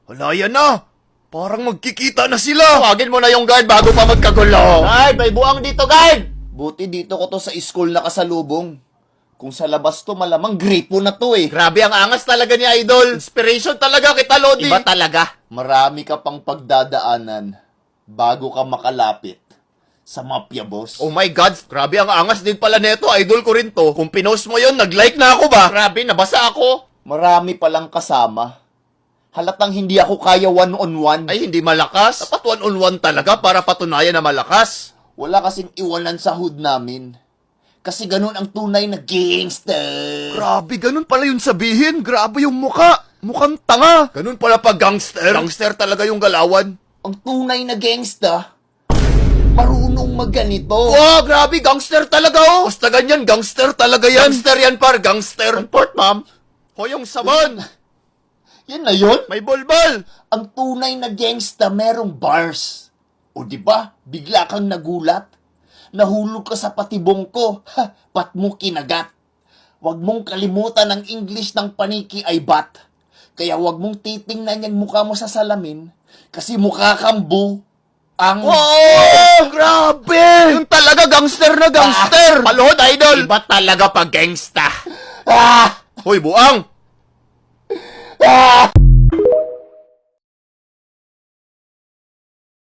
Hala, yan na. Parang magkikita na sila. Tawagin mo na yung guard bago pa magkagulo. Guard, may buang dito, guard! Buti dito ko to sa school nakasalubong. Kung sa labas to, malamang gripo na to eh. Grabe ang angas talaga ni Idol. Inspiration talaga kita, Lodi. Iba talaga. Marami ka pang pagdadaanan bago ka makalapit sa mafia, boss. Oh my God, grabe ang angas din pala neto. Idol ko rin to. Kung pinost mo yon, nag-like na ako ba? Grabe, nabasa ako. Marami palang kasama. Halatang hindi ako kaya one-on-one. Ay, hindi malakas. Dapat one-on-one talaga para patunayan na malakas. Wala kasing iwanan sa hood namin. Kasi ganun ang tunay na gangster. Grabe, ganun pala yung sabihin. Grabe yung muka. Mukhang tanga. Ganun pala pag gangster. Gangster talaga yung galawan. Ang tunay na gangsta, marunong magganito. Wow, grabe, gangster talaga oh. Basta ganyan, gangster talaga yan. Gangster yan par, gangster. Port, ma'am. Hoyong sabon. Yan na yun. May bolbol. Ang tunay na gangsta merong bars. O di ba? Bigla kang nagulat. Nahulog ka sa patibong ko. Ha, pat mo kinagat. Huwag mong kalimutan ang English ng paniki ay bat. Kaya huwag mong titingnan yung mukha mo sa salamin. Kasi mukha kang ang... Oh, grabe. Yung talaga gangster na gangster. Palod, Idol. Iba talaga pag gangsta. Ah! Hoy, buang. Ah!